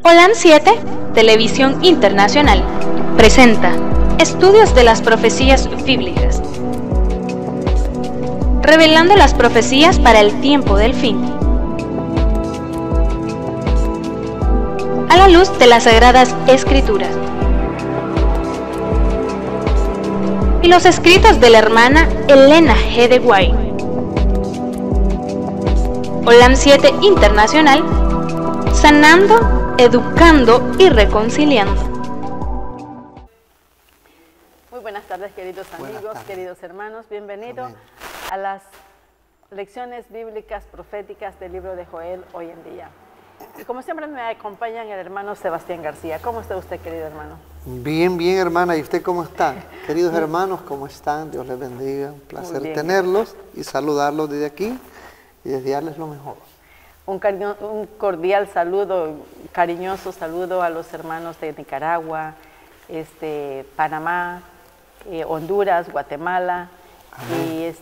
Olam 7, Televisión Internacional, presenta Estudios de las Profecías Bíblicas, revelando las profecías para el tiempo del fin, a la luz de las Sagradas Escrituras y los escritos de la hermana Elena G. de White. Olam 7 Internacional, sanando, educando y reconciliando. Muy buenas tardes, queridos amigos, queridos hermanos. Bienvenidos a las lecciones bíblicas proféticas del libro de Joel hoy en día. Y como siempre me acompañan el hermano Sebastián García. ¿Cómo está usted, querido hermano? Bien, bien, hermana. ¿Y usted cómo está? Queridos hermanos, ¿cómo están? Dios les bendiga. Un placer tenerlos y saludarlos desde aquí y desearles lo mejor. Un cordial saludo, cariñoso saludo a los hermanos de Nicaragua, Panamá, Honduras, Guatemala y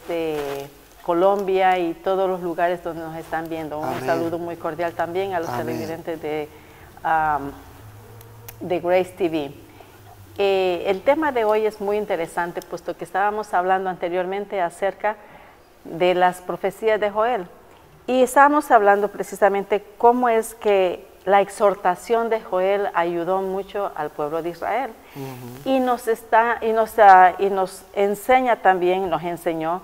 Colombia y todos los lugares donde nos están viendo. Un saludo muy cordial también a los televidentes de Grace TV. El tema de hoy es muy interesante, puesto que estábamos hablando anteriormente acerca de las profecías de Joel. Y estábamos hablando precisamente cómo es que la exhortación de Joel ayudó mucho al pueblo de Israel. Y nos enseña también, nos enseñó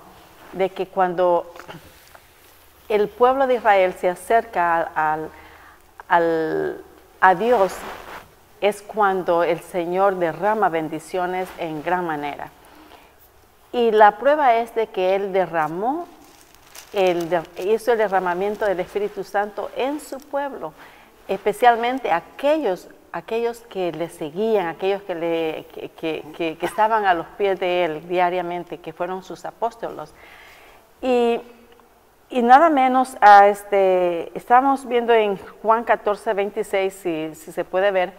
de que cuando el pueblo de Israel se acerca a Dios, es cuando el Señor derrama bendiciones en gran manera. Y la prueba es de que Él hizo el derramamiento del Espíritu Santo en su pueblo, especialmente aquellos que le seguían, aquellos que estaban a los pies de Él diariamente, que fueron sus apóstolos. Y nada menos, estamos viendo en Juan 14, 26, si se puede ver,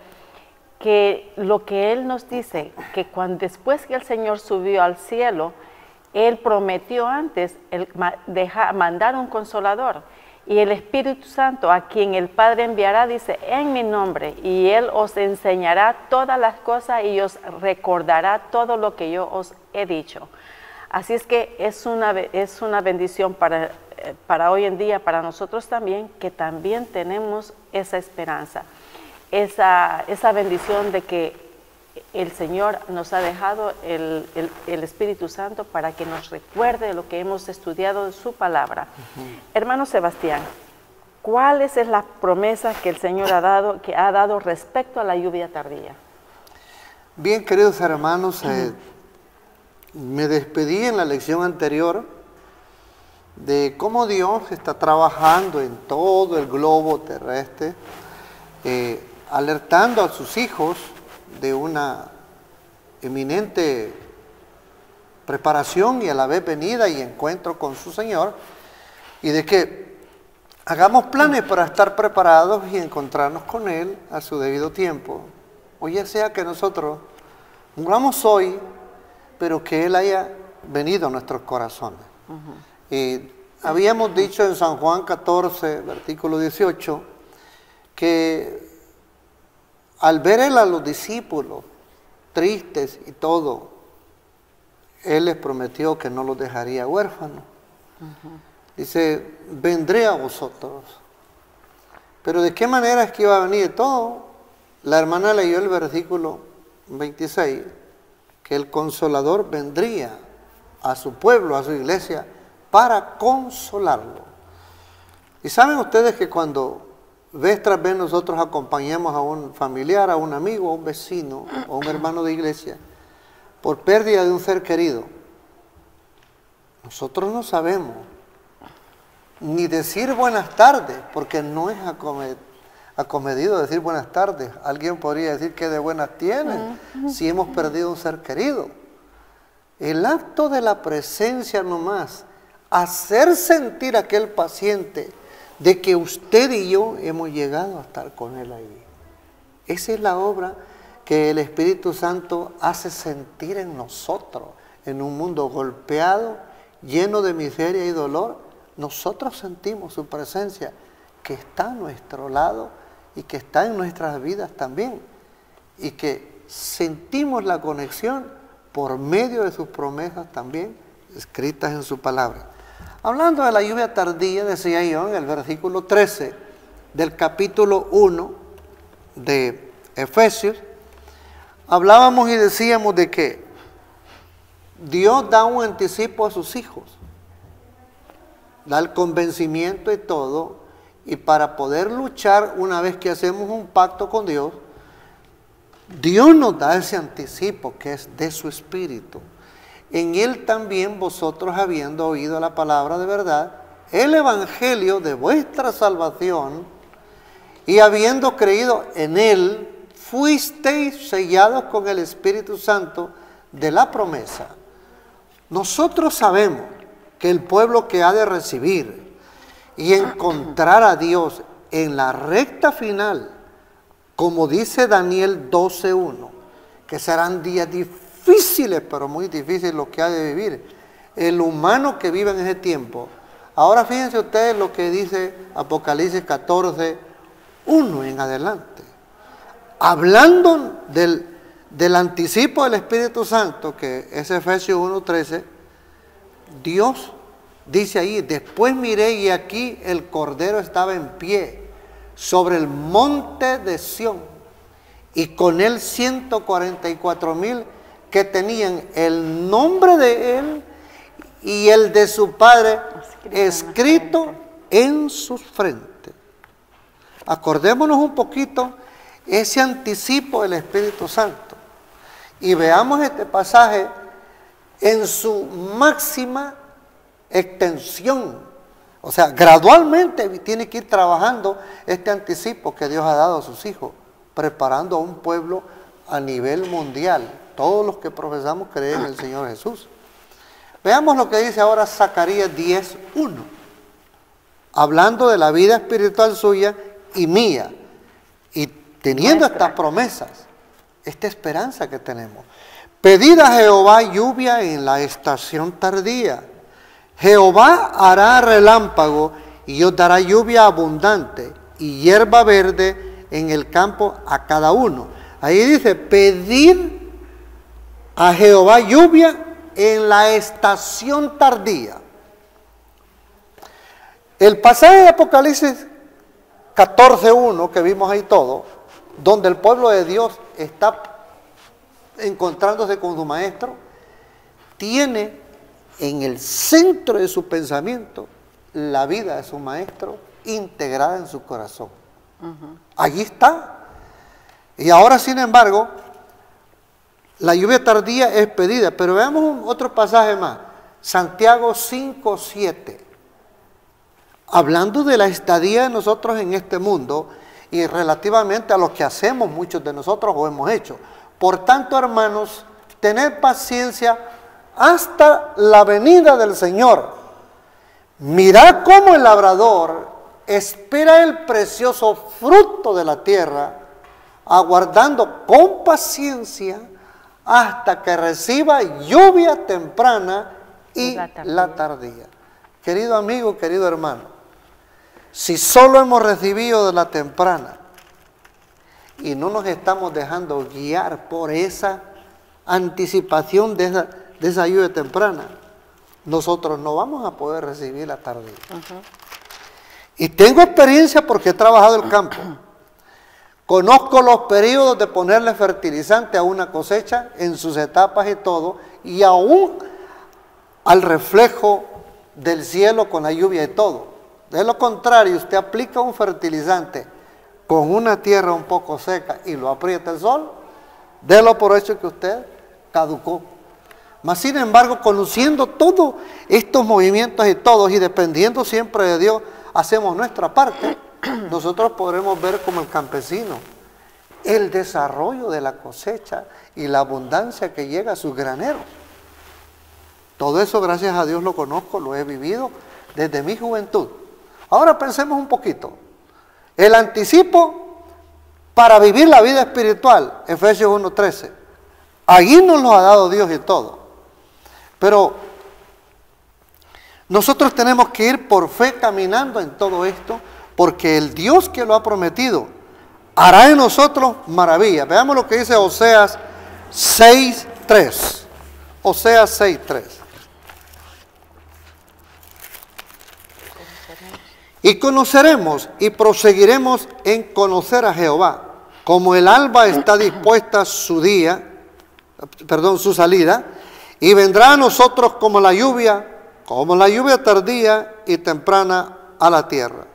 que lo que Él nos dice, que después que el Señor subió al cielo, Él prometió antes mandar un consolador, y el Espíritu Santo, a quien el Padre enviará, dice, en mi nombre, y Él os enseñará todas las cosas y os recordará todo lo que yo os he dicho. Así es que es una bendición para hoy en día, para nosotros también, que también tenemos esa esperanza, esa bendición de que el Señor nos ha dejado el Espíritu Santo para que nos recuerde lo que hemos estudiado de su palabra. Hermano Sebastián, ¿cuál es la promesa que el Señor ha dado respecto a la lluvia tardía? Bien, queridos hermanos, me despedí en la lección anterior de cómo Dios está trabajando en todo el globo terrestre, alertando a sus hijos de una eminente preparación y a la vez venida y encuentro con su Señor, y de que hagamos planes para estar preparados y encontrarnos con Él a su debido tiempo. O ya sea que nosotros muramos hoy, pero que Él haya venido a nuestros corazones. Habíamos dicho en San Juan 14, versículo 18, que al ver Él a los discípulos tristes y todo, Él les prometió que no los dejaría huérfanos. Dice, vendré a vosotros. Pero ¿de qué manera es que iba a venir todo? La hermana leyó el versículo 26, que el Consolador vendría a su pueblo, a su iglesia, para consolarlo. Y saben ustedes que cuando vez tras vez nosotros acompañamos a un familiar, a un amigo, a un vecino, a un hermano de iglesia, por pérdida de un ser querido, nosotros no sabemos ni decir buenas tardes, porque no es acomedido decir buenas tardes. Alguien podría decir que de buenas tienen si hemos perdido un ser querido. El acto de la presencia nomás, hacer sentir a aquel paciente de que usted y yo hemos llegado a estar con Él ahí. Esa es la obra que el Espíritu Santo hace sentir en nosotros, en un mundo golpeado, lleno de miseria y dolor. Nosotros sentimos su presencia, que está a nuestro lado y que está en nuestras vidas también, y que sentimos la conexión por medio de sus promesas también escritas en su palabra. Hablando de la lluvia tardía, decía yo en el versículo 13 del capítulo 1 de Efesios, hablábamos y decíamos de que Dios da un anticipo a sus hijos, da el convencimiento y todo, y para poder luchar una vez que hacemos un pacto con Dios, Dios nos da ese anticipo que es de su Espíritu. En Él también vosotros, habiendo oído la palabra de verdad, el Evangelio de vuestra salvación, y habiendo creído en Él, fuisteis sellados con el Espíritu Santo de la promesa. Nosotros sabemos que el pueblo que ha de recibir y encontrar a Dios en la recta final, como dice Daniel 12:1, que serán días difíciles, pero muy difíciles los que ha de vivir el humano que vive en ese tiempo. Ahora fíjense ustedes lo que dice Apocalipsis 14:1 en adelante. Hablando del anticipo del Espíritu Santo, que es Efesios 1:13, Dios dice ahí: después miré y aquí el Cordero estaba en pie sobre el monte de Sión, y con él 144,000 que tenían el nombre de él y el de su Padre escrito en sus frentes. Acordémonos un poquito ese anticipo del Espíritu Santo y veamos este pasaje en su máxima extensión. O sea, gradualmente tiene que ir trabajando este anticipo que Dios ha dado a sus hijos, preparando a un pueblo a nivel mundial, todos los que profesamos creer en el Señor Jesús. Veamos lo que dice ahora Zacarías 10:1, hablando de la vida espiritual suya y mía, y teniendo estas promesas, esta esperanza que tenemos. Pedid a Jehová lluvia en la estación tardía. Jehová hará relámpago y os dará lluvia abundante y hierba verde en el campo a cada uno. Ahí dice: pedid a Jehová lluvia en la estación tardía. El pasaje de Apocalipsis 14:1 que vimos ahí todo, donde el pueblo de Dios está encontrándose con su maestro, tiene en el centro de su pensamiento la vida de su maestro integrada en su corazón. Allí está. Y ahora, sin embargo, la lluvia tardía es pedida. Pero veamos otro pasaje más, Santiago 5:7, hablando de la estadía de nosotros en este mundo y relativamente a lo que hacemos muchos de nosotros o hemos hecho. Por tanto, hermanos, tened paciencia hasta la venida del Señor. Mirad cómo el labrador espera el precioso fruto de la tierra, aguardando con paciencia hasta que reciba lluvia temprana y la tardía. Querido amigo, querido hermano, si solo hemos recibido de la temprana y no nos estamos dejando guiar por esa anticipación de esa lluvia temprana, nosotros no vamos a poder recibir la tardía. Y tengo experiencia porque he trabajado el campo. Conozco los periodos de ponerle fertilizante a una cosecha en sus etapas y todo, y aún al reflejo del cielo con la lluvia y todo. De lo contrario, usted aplica un fertilizante con una tierra un poco seca y lo aprieta el sol, délo por hecho que usted caducó. Mas sin embargo, conociendo todos estos movimientos y todos, y dependiendo siempre de Dios, hacemos nuestra parte, nosotros podremos ver como el campesino el desarrollo de la cosecha y la abundancia que llega a sus graneros. Todo eso, gracias a Dios, lo conozco, lo he vivido desde mi juventud. Ahora pensemos un poquito. El anticipo para vivir la vida espiritual, Efesios 1:13. Allí nos lo ha dado Dios y todo. Pero nosotros tenemos que ir por fe caminando en todo esto, porque el Dios que lo ha prometido hará en nosotros maravillas. Veamos lo que dice Oseas 6:3. Oseas 6:3. Y conoceremos y proseguiremos en conocer a Jehová, como el alba está dispuesta su salida, y vendrá a nosotros como la lluvia tardía y temprana a la tierra.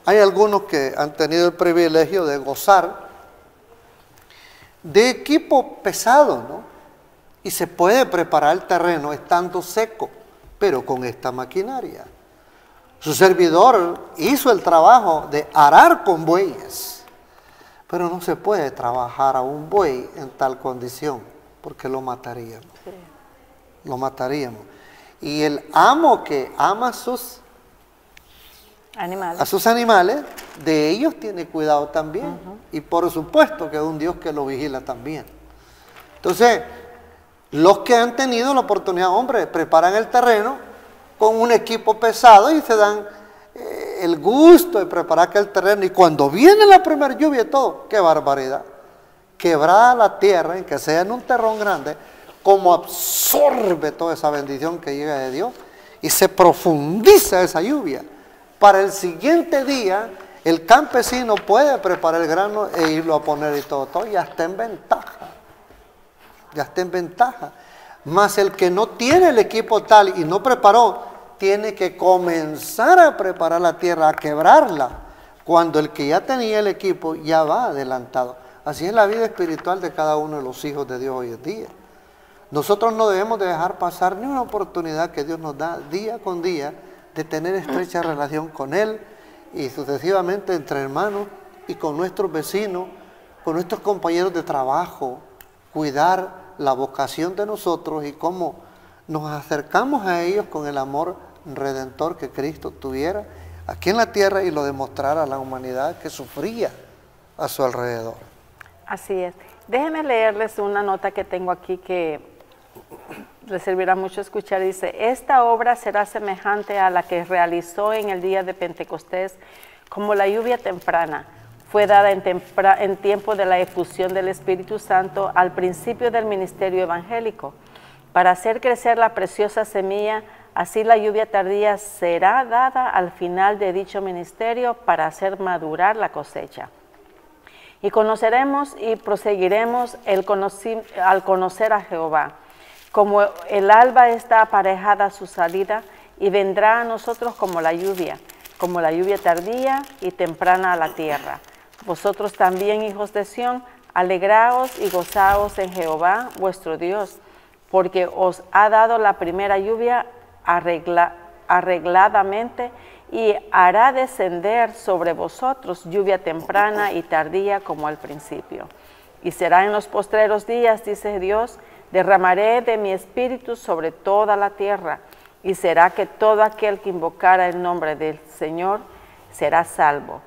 Hay algunos que han tenido el privilegio de gozar de equipo pesado, ¿no? Y se puede preparar el terreno estando seco, pero con esta maquinaria. Su servidor hizo el trabajo de arar con bueyes, pero no se puede trabajar a un buey en tal condición, porque lo mataríamos. Sí. Lo mataríamos. Y el amo que ama a sus animales, de ellos tiene cuidado también. Y por supuesto que es un Dios que lo vigila también. Entonces, los que han tenido la oportunidad, hombre, preparan el terreno con un equipo pesado y se dan el gusto de preparar aquel terreno. Y cuando viene la primera lluvia y todo, ¡qué barbaridad! Quebrada la tierra, en que sea en un terrón grande, como absorbe toda esa bendición que llega de Dios y se profundiza esa lluvia. Para el siguiente día, el campesino puede preparar el grano e irlo a poner y todo, ya está en ventaja. Ya está en ventaja. Mas el que no tiene el equipo tal y no preparó, tiene que comenzar a preparar la tierra, a quebrarla, cuando el que ya tenía el equipo ya va adelantado. Así es la vida espiritual de cada uno de los hijos de Dios hoy en día. Nosotros no debemos de dejar pasar ni una oportunidad que Dios nos da día con día de tener estrecha relación con Él y sucesivamente entre hermanos y con nuestros vecinos, con nuestros compañeros de trabajo, cuidar la vocación de nosotros y cómo nos acercamos a ellos con el amor redentor que Cristo tuviera aquí en la tierra y lo demostrara a la humanidad que sufría a su alrededor. Así es. Déjenme leerles una nota que tengo aquí que les servirá mucho escuchar. Dice: esta obra será semejante a la que realizó en el día de Pentecostés, como la lluvia temprana. Fue dada en tiempo de la efusión del Espíritu Santo al principio del ministerio evangélico. Para hacer crecer la preciosa semilla, así la lluvia tardía será dada al final de dicho ministerio para hacer madurar la cosecha. Y conoceremos y proseguiremos al conocer a Jehová, como el alba está aparejada a su salida, y vendrá a nosotros como la lluvia tardía y temprana a la tierra. Vosotros también, hijos de Sión, alegraos y gozaos en Jehová vuestro Dios, porque os ha dado la primera lluvia arregladamente, y hará descender sobre vosotros lluvia temprana y tardía como al principio. Y será en los postreros días, dice Dios, derramaré de mi espíritu sobre toda la tierra, y será que todo aquel que invocara el nombre del Señor será salvo.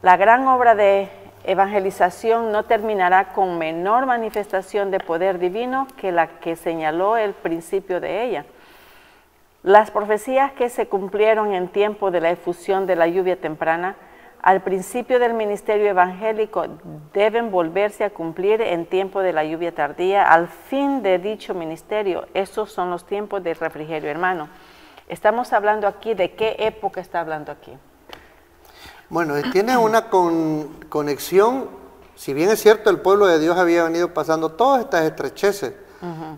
La gran obra de evangelización no terminará con menor manifestación de poder divino que la que señaló el principio de ella. Las profecías que se cumplieron en tiempo de la efusión de la lluvia temprana, al principio del ministerio evangélico, deben volverse a cumplir en tiempo de la lluvia tardía, al fin de dicho ministerio. Esos son los tiempos del refrigerio, hermano. Estamos hablando aquí, ¿de qué época está hablando aquí? Bueno, tiene una conexión, si bien es cierto, el pueblo de Dios había venido pasando todas estas estrecheces,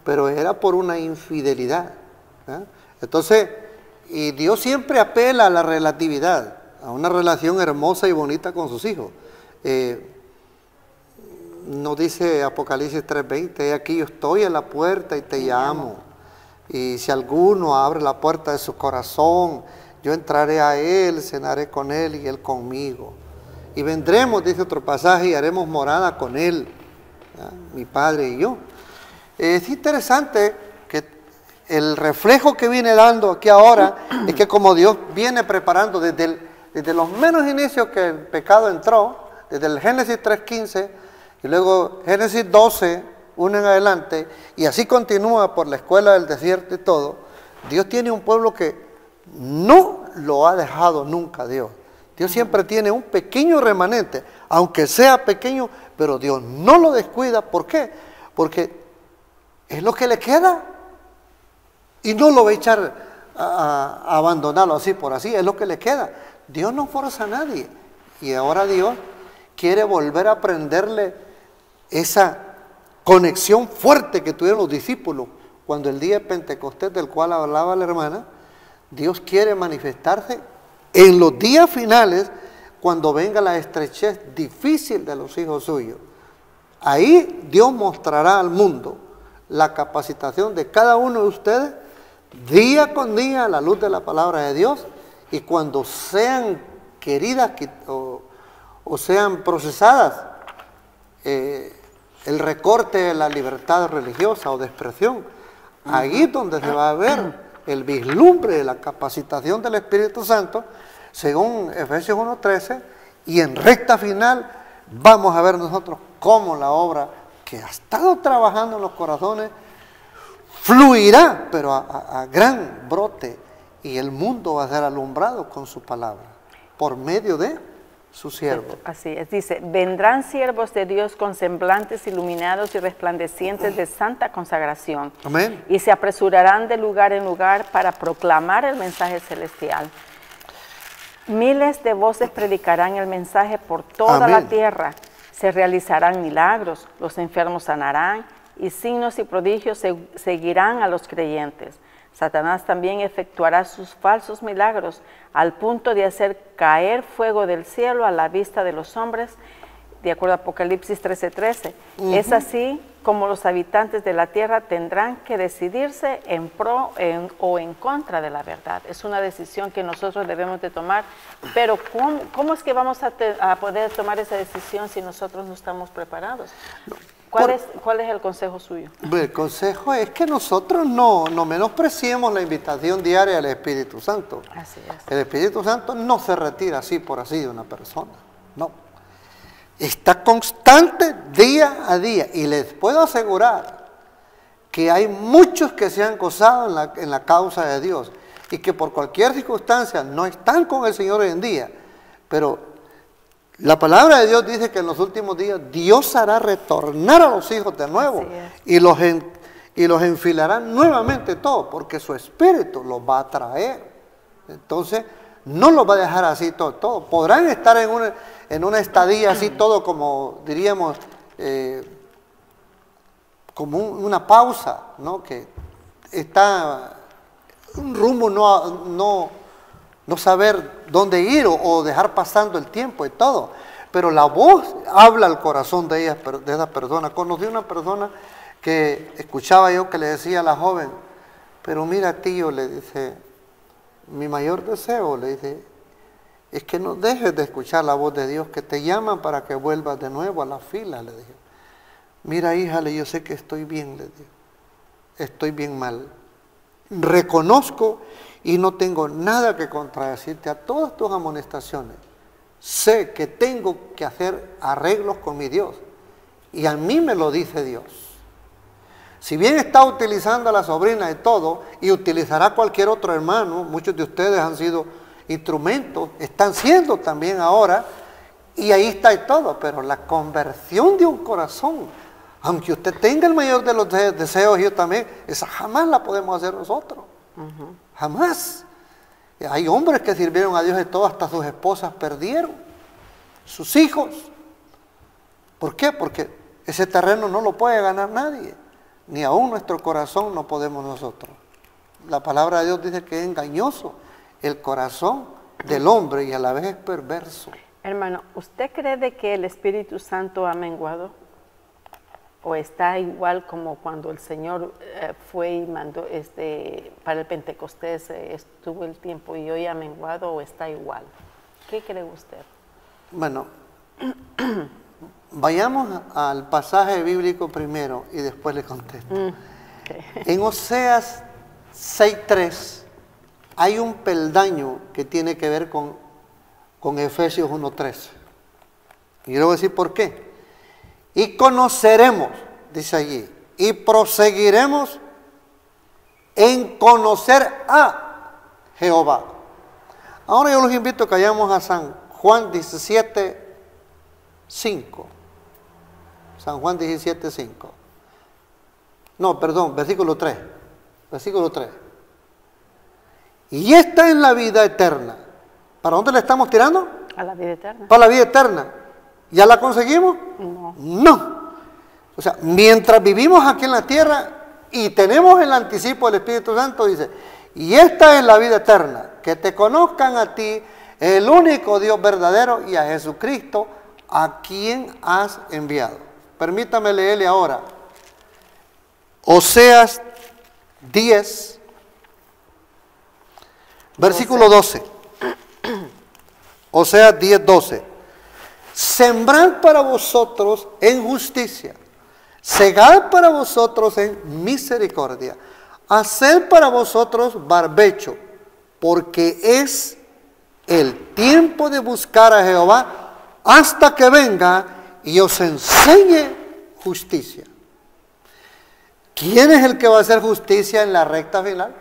pero era por una infidelidad, ¿eh? Entonces, y Dios siempre apela a la relatividad, a una relación hermosa y bonita con sus hijos. Nos dice Apocalipsis 3:20, aquí yo estoy a la puerta y te llamo. Y si alguno abre la puerta de su corazón, yo entraré a él, cenaré con él y él conmigo. Y vendremos, dice otro pasaje, y haremos morada con él, ¿ya? Mi Padre y yo. Es interesante que el reflejo que viene dando aquí ahora es que como Dios viene preparando desde los menos inicios que el pecado entró, desde el Génesis 3:15 y luego Génesis 12, uno en adelante, y así continúa por la escuela del desierto y todo. Dios tiene un pueblo que no lo ha dejado nunca Dios Dios siempre tiene un pequeño remanente, aunque sea pequeño, pero Dios no lo descuida. ¿Por qué? Porque es lo que le queda y no lo va a echar a abandonarlo así por así, es lo que le queda. Dios no forza a nadie y ahora Dios quiere volver a prenderle esa conexión fuerte que tuvieron los discípulos cuando el día de Pentecostés del cual hablaba la hermana. Dios quiere manifestarse en los días finales cuando venga la estrechez difícil de los hijos suyos. Ahí Dios mostrará al mundo la capacitación de cada uno de ustedes día con día a la luz de la palabra de Dios, y cuando sean queridas o sean procesadas el recorte de la libertad religiosa o de expresión, ahí es donde se va a ver el vislumbre de la capacitación del Espíritu Santo, según Efesios 1:13, y en recta final vamos a ver nosotros cómo la obra que ha estado trabajando en los corazones fluirá, pero a gran brote, y el mundo va a ser alumbrado con su palabra, por medio de su siervo. Así es, dice, vendrán siervos de Dios con semblantes iluminados y resplandecientes de santa consagración. Amén. Y se apresurarán de lugar en lugar para proclamar el mensaje celestial. Miles de voces predicarán el mensaje por toda Amén. la tierra. Se realizarán milagros, los enfermos sanarán y signos y prodigios seguirán a los creyentes. Satanás también efectuará sus falsos milagros al punto de hacer caer fuego del cielo a la vista de los hombres, de acuerdo a Apocalipsis 13:13. Es así como los habitantes de la tierra tendrán que decidirse en pro o en contra de la verdad. Es una decisión que nosotros debemos de tomar, pero ¿cómo es que vamos a poder tomar esa decisión si nosotros no estamos preparados? ¿Cuál es el consejo suyo? El consejo es que nosotros no menospreciemos la invitación diaria del Espíritu Santo. Así es. El Espíritu Santo no se retira así por así de una persona, no. Está constante día a día, y les puedo asegurar que hay muchos que se han gozado en la causa de Dios y que por cualquier circunstancia no están con el Señor hoy en día, pero la palabra de Dios dice que en los últimos días Dios hará retornar a los hijos de nuevo y los enfilará nuevamente todos, porque su Espíritu los va a traer. Entonces no los va a dejar así todo. Podrán estar en una estadía así todo, como diríamos, como una pausa, ¿no? Que está un rumbo, no saber dónde ir o dejar pasando el tiempo y todo. Pero la voz habla al corazón de esa persona. Conocí una persona que escuchaba yo que le decía a la joven, pero mira tío, le dice, mi mayor deseo, le dice, es que no dejes de escuchar la voz de Dios, que te llaman para que vuelvas de nuevo a la fila, le dije. Mira, hija, yo sé que estoy bien, le dije, estoy bien mal. Reconozco y no tengo nada que contradecirte a todas tus amonestaciones. Sé que tengo que hacer arreglos con mi Dios, y a mí me lo dice Dios. Si bien está utilizando a la sobrina de todo, y utilizará cualquier otro hermano, muchos de ustedes han sido instrumentos, están siendo también ahora, y ahí está y todo, pero la conversión de un corazón, aunque usted tenga el mayor de los deseos, yo también, esa jamás la podemos hacer nosotros, jamás. Hay hombres que sirvieron a Dios de todo, hasta sus esposas perdieron, sus hijos. ¿Por qué? Porque ese terreno no lo puede ganar nadie, ni aún nuestro corazón no podemos nosotros. La palabra de Dios dice que es engañoso el corazón del hombre y a la vez es perverso. Hermano, ¿usted cree de que el Espíritu Santo ha menguado? ¿O está igual como cuando el Señor fue y mandó para el Pentecostés, estuvo el tiempo y hoy ha menguado, o está igual? ¿Qué cree usted? Bueno, vayamos al pasaje bíblico primero y después le contesto. En Oseas 6:3 hay un peldaño que tiene que ver con Efesios 1:13. Y le voy a decir por qué. Y conoceremos, dice allí, y proseguiremos en conocer a Jehová. Ahora yo los invito a que vayamos a San Juan 17, 5. San Juan 17, 5. No, perdón, versículo 3. Versículo 3. Y esta es la vida eterna. ¿Para dónde le estamos tirando? A la vida eterna. Para la vida eterna. ¿Ya la conseguimos? No. No. O sea, mientras vivimos aquí en la tierra y tenemos el anticipo del Espíritu Santo, dice, y esta es la vida eterna, que te conozcan a ti, el único Dios verdadero, y a Jesucristo, a quien has enviado. Permítame leerle ahora. Oseas 10, versículo 12. Oseas 10, 12. Sembrad para vosotros en justicia, segad para vosotros en misericordia, haced para vosotros barbecho, porque es el tiempo de buscar a Jehová hasta que venga y os enseñe justicia. ¿Quién es el que va a hacer justicia en la recta final?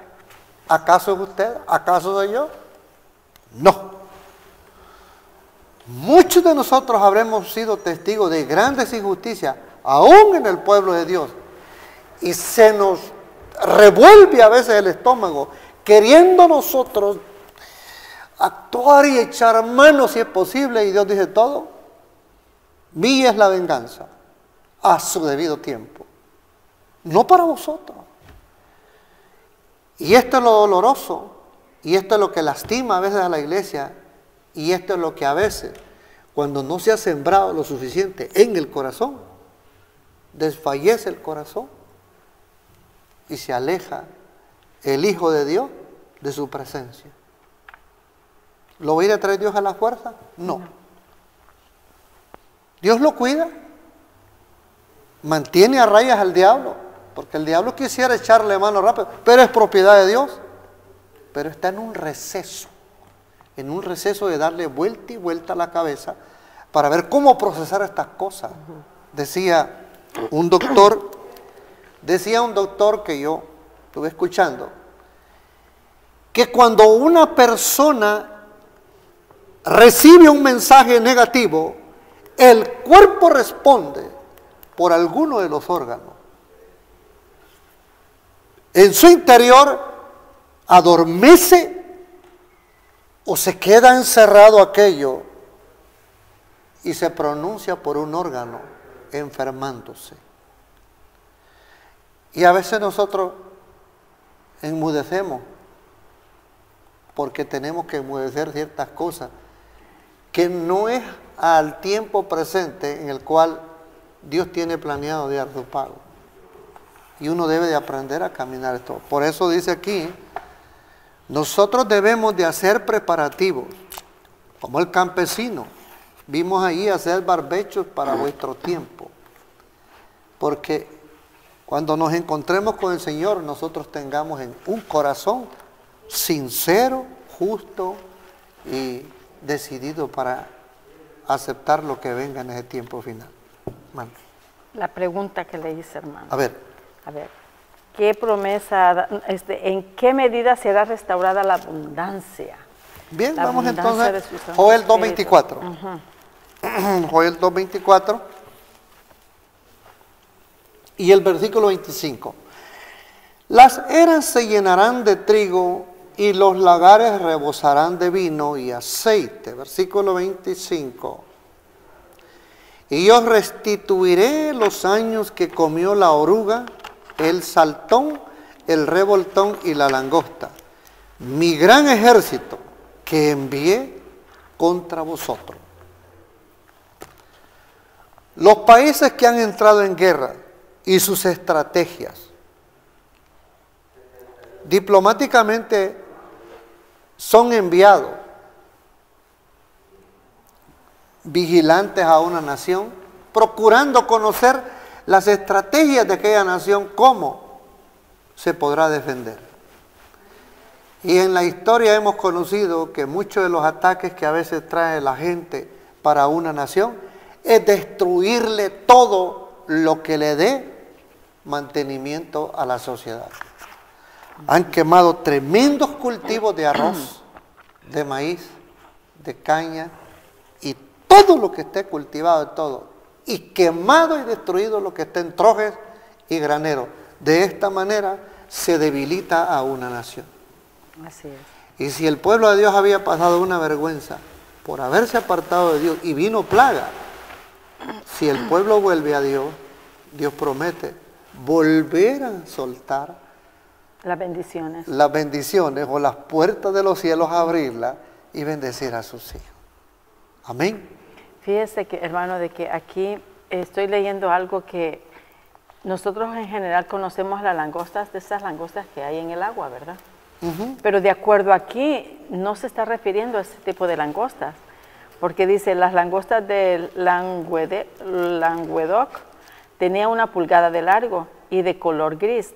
¿Acaso es usted? ¿Acaso soy yo? No. Muchos de nosotros habremos sido testigos de grandes injusticias, aún en el pueblo de Dios. Y se nos revuelve a veces el estómago, queriendo nosotros actuar y echar manos si es posible. Y Dios dice todo. Mía es la venganza, a su debido tiempo. No para vosotros. Y esto es lo doloroso, y esto es lo que lastima a veces a la iglesia. Y esto es lo que a veces, cuando no se ha sembrado lo suficiente en el corazón, desfallece el corazón y se aleja el Hijo de Dios de su presencia. ¿Lo va a ir a traer Dios a la fuerza? No. Dios lo cuida, mantiene a rayas al diablo, porque el diablo quisiera echarle mano rápido, pero es propiedad de Dios, pero está en un receso de darle vuelta y vuelta a la cabeza para ver cómo procesar estas cosas. Decía un doctor que yo estuve escuchando, que cuando una persona recibe un mensaje negativo, el cuerpo responde por alguno de los órganos. En su interior adormece o se queda encerrado aquello y se pronuncia por un órgano enfermándose. Y a veces nosotros enmudecemos porque tenemos que enmudecer ciertas cosas que no es al tiempo presente en el cual Dios tiene planeado de dar su pago. Y uno debe de aprender a caminar esto. Por eso dice aquí, nosotros debemos de hacer preparativos, como el campesino. Vimos ahí hacer barbechos para vuestro tiempo. Porque cuando nos encontremos con el Señor, nosotros tengamos en un corazón sincero, justo y decidido para aceptar lo que venga en ese tiempo final. Hermano. La pregunta que le hice, hermano. A ver. ¿Qué promesa, en qué medida será restaurada la abundancia? Bien, la vamos abundancia entonces, Joel 2.24. Joel 2.24 y el versículo 25. Las eras se llenarán de trigo y los lagares rebosarán de vino y aceite. Versículo 25. Y yo restituiré los años que comió la oruga, el saltón, el revoltón y la langosta, mi gran ejército que envié contra vosotros. Los países que han entrado en guerra y sus estrategias, diplomáticamente son enviados vigilantes a una nación, procurando conocer las estrategias de aquella nación, cómo se podrá defender. Y en la historia hemos conocido que muchos de los ataques que a veces trae la gente para una nación es destruirle todo lo que le dé mantenimiento a la sociedad. Han quemado tremendos cultivos de arroz, de maíz, de caña, y todo lo que esté cultivado, todo, y quemado y destruido lo que esté en trojes y graneros. De esta manera se debilita a una nación. Así es. Y si el pueblo de Dios había pasado una vergüenza por haberse apartado de Dios y vino plaga, si el pueblo vuelve a Dios, Dios promete volver a soltar las bendiciones o las puertas de los cielos, abrirlas y bendecir a sus hijos. Amén. Fíjese que, hermano, de que aquí estoy leyendo algo que nosotros en general conocemos las langostas, de esas langostas que hay en el agua, ¿verdad? Pero de acuerdo aquí, no se está refiriendo a ese tipo de langostas, porque dice, las langostas del Languedoc tenían 1 pulgada de largo y de color gris.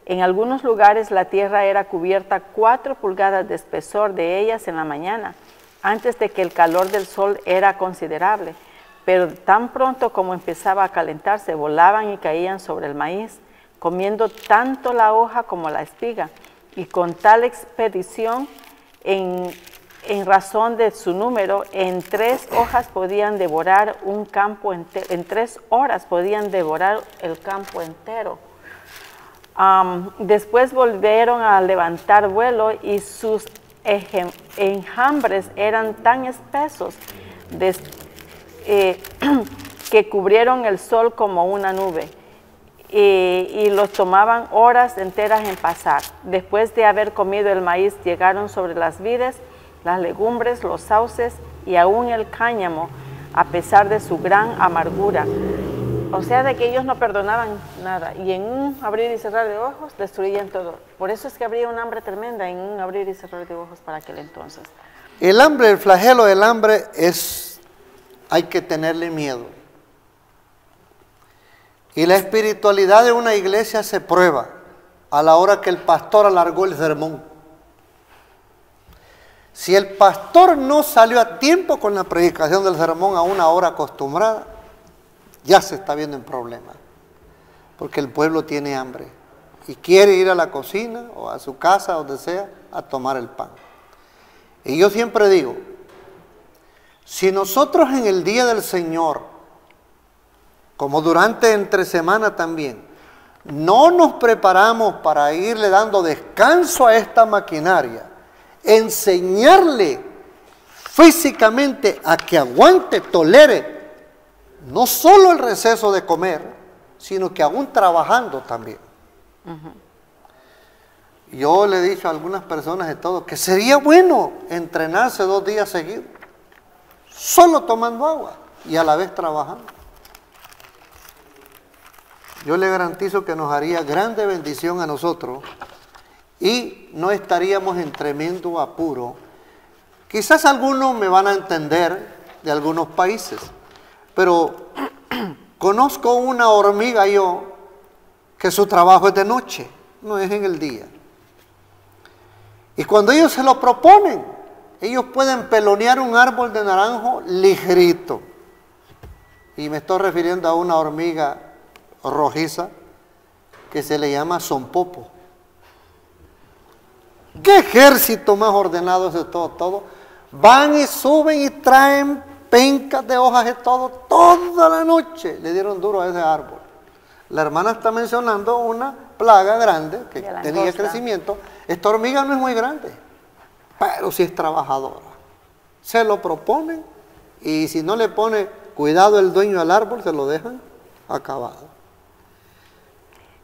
En algunos lugares la tierra era cubierta 4 pulgadas de espesor de ellas en la mañana, antes de que el calor del sol era considerable, pero tan pronto como empezaba a calentarse, volaban y caían sobre el maíz, comiendo tanto la hoja como la espiga, y con tal expedición, en razón de su número, en 3 hojas podían devorar un campo entero, en 3 horas podían devorar el campo entero. Después volvieron a levantar vuelo y sus enjambres eran tan espesos que cubrieron el sol como una nube. Y los tomaban horas enteras en pasar. Después de haber comido el maíz, llegaron sobre las vides, las legumbres, los sauces y aún el cáñamo, a pesar de su gran amargura. O sea, de que ellos no perdonaban nada, y en un abrir y cerrar de ojos destruían todo. Por eso es que habría un hambre tremenda en un abrir y cerrar de ojos para aquel entonces. El hambre, el flagelo del hambre hay que tenerle miedo. Y la espiritualidad de una iglesia se prueba a la hora que el pastor alargó el sermón. Si el pastor no salió a tiempo con la predicación del sermón a una hora acostumbrada, ya se está viendo en problemas. Porque el pueblo tiene hambre y quiere ir a la cocina o a su casa, donde sea, a tomar el pan. Y yo siempre digo, si nosotros en el día del Señor, como durante entre semana también, no nos preparamos para irle dando descanso a esta maquinaria, enseñarle físicamente a que aguante, tolere, no solo el receso de comer, sino que aún trabajando también. Yo le he dicho a algunas personas de todo que sería bueno entrenarse 2 días seguidos, solo tomando agua y a la vez trabajando. Yo le garantizo que nos haría grande bendición a nosotros y no estaríamos en tremendo apuro. Quizás algunos me van a entender de algunos países, pero conozco una hormiga yo que su trabajo es de noche, no es en el día. Y cuando ellos se lo proponen, ellos pueden pelonear un árbol de naranjo ligerito. Y me estoy refiriendo a una hormiga rojiza que se le llama sonpopo. ¿Qué ejército más ordenado es de todo? Van y suben y traen pencas de hojas de todo, toda la noche le dieron duro a ese árbol. La hermana está mencionando una plaga grande que tenía crecimiento. Esta hormiga no es muy grande, pero sí es trabajadora. Se lo proponen y si no le pone cuidado el dueño al árbol, se lo dejan acabado.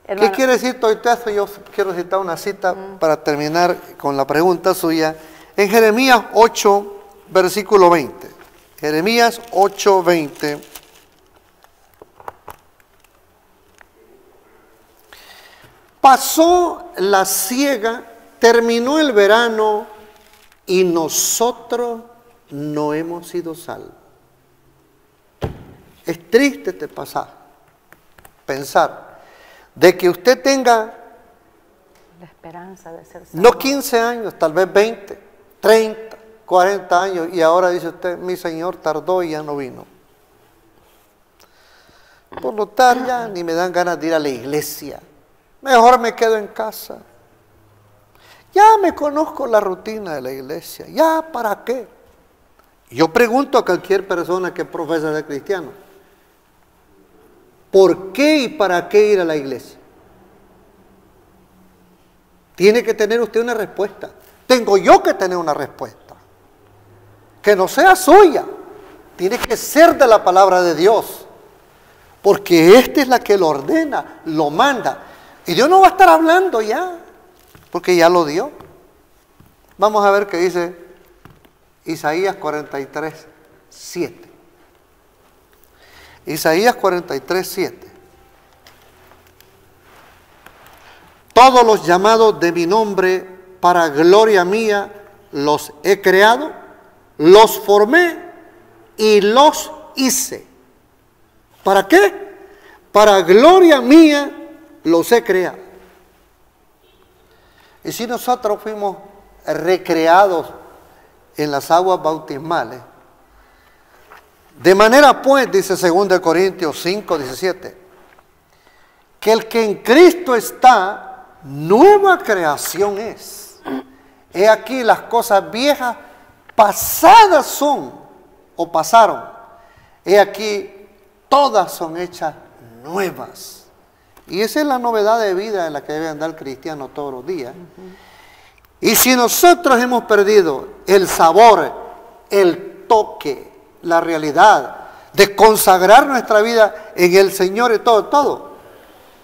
Hermano, ¿qué quiere decir todo esto? Yo quiero citar una cita para terminar con la pregunta suya. En Jeremías 8, versículo 20. Jeremías 8, 20. Pasó la siega, terminó el verano y nosotros no hemos sido salvos. Es triste este pasaje. Pensar de que usted tenga la esperanza de ser salvo. No 15 años, tal vez 20, 30, 40 años, y ahora dice usted, mi Señor tardó y ya no vino. Por lo tanto, ya ni me dan ganas de ir a la iglesia. Mejor me quedo en casa. Ya me conozco la rutina de la iglesia. ¿Ya para qué? Yo pregunto a cualquier persona que profesa ser cristiano, ¿por qué y para qué ir a la iglesia? Tiene que tener usted una respuesta. Tengo yo que tener una respuesta. Que no sea suya. Tiene que ser de la palabra de Dios. Porque esta es la que lo ordena, lo manda. Y Dios no va a estar hablando ya, porque ya lo dio. Vamos a ver qué dice Isaías 43, 7. Isaías 43, 7. Todos los llamados de mi nombre para gloria mía los he creado, los formé y los hice. ¿Para qué? Para gloria mía los he creado. Y si nosotros fuimos recreados en las aguas bautismales, de manera pues, dice 2 Corintios 5, 17, que el que en Cristo está, nueva creación es. He aquí las cosas viejas pasadas son, o pasaron. He aquí todas son hechas nuevas. Y esa es la novedad de vida en la que debe andar el cristiano todos los días. Y si nosotros hemos perdido el sabor, el toque, la realidad de consagrar nuestra vida en el Señor y todo,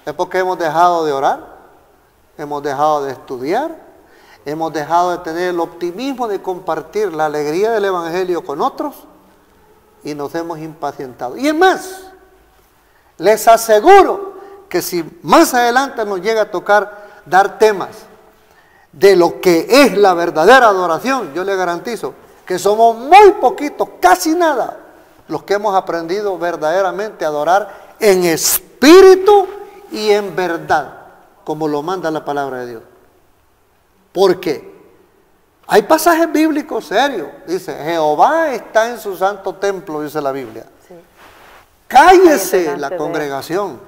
es porque hemos dejado de orar, hemos dejado de estudiar, hemos dejado de tener el optimismo de compartir la alegría del Evangelio con otros y nos hemos impacientado. Y es más, les aseguro que si más adelante nos llega a tocar dar temas de lo que es la verdadera adoración, yo le garantizo que somos muy poquitos, casi nada, los que hemos aprendido verdaderamente a adorar en espíritu y en verdad, como lo manda la palabra de Dios. Porque hay pasajes bíblicos serios. Dice, Jehová está en su santo templo, dice la Biblia. Sí. Cállese la congregación.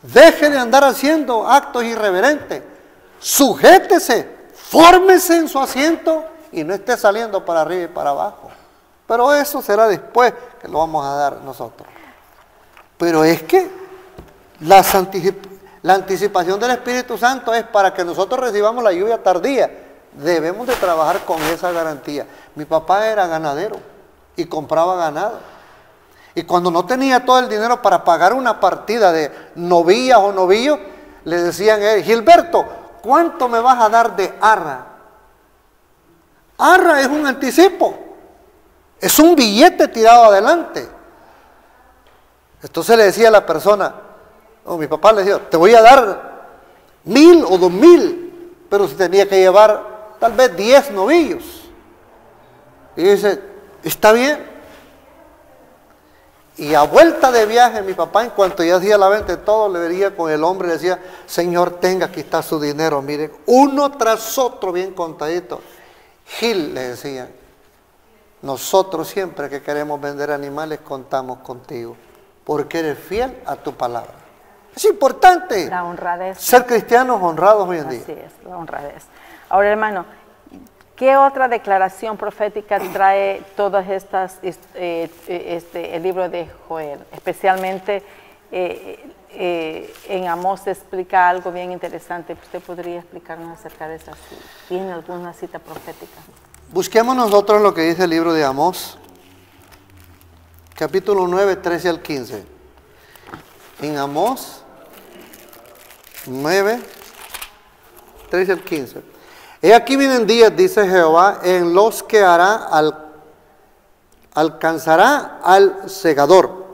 Deje de andar haciendo actos irreverentes. Sujétese, fórmese en su asiento y no esté saliendo para arriba y para abajo. Pero eso será después que lo vamos a dar nosotros. Pero es que la anticipación del Espíritu Santo es para que nosotros recibamos la lluvia tardía. Debemos de trabajar con esa garantía. Mi papá era ganadero y compraba ganado. Y cuando no tenía todo el dinero para pagar una partida de novillas o novillos, le decían a él, Gilberto, ¿cuánto me vas a dar de arra? Arra es un anticipo. Es un billete tirado adelante. Entonces le decía a la persona, mi papá le decía, te voy a dar 1,000 o 2,000, pero si tenía que llevar tal vez 10 novillos. Y dice, está bien. Y a vuelta de viaje, mi papá, en cuanto ya hacía la venta, todo le vería con el hombre y le decía, Señor, tenga, aquí está su dinero, miren, uno tras otro bien contadito. Gil, le decían, nosotros siempre que queremos vender animales contamos contigo, porque eres fiel a tu palabra. Es importante la honradez, ser cristianos honrados hoy en día. Así es, la honradez. Ahora, hermano, ¿qué otra declaración profética trae todas estas, el libro de Joel? Especialmente en Amós se explica algo bien interesante. ¿Usted podría explicarnos acerca de esa cita? ¿Tiene alguna cita profética? Busquemos nosotros lo que dice el libro de Amós, capítulo 9, 13 al 15. En Amós 9, 13 al 15. He aquí vienen días, dice Jehová, en los que alcanzará al segador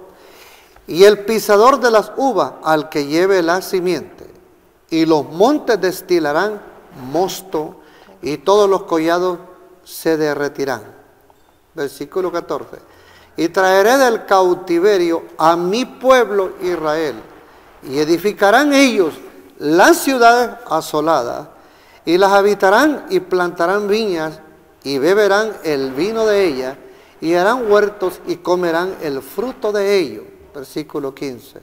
y el pisador de las uvas al que lleve la simiente, y los montes destilarán mosto y todos los collados se derretirán. Versículo 14. Y traeré del cautiverio a mi pueblo Israel, y edificarán ellos las ciudades asoladas, y las habitarán y plantarán viñas, y beberán el vino de ellas, y harán huertos y comerán el fruto de ellos. Versículo 15.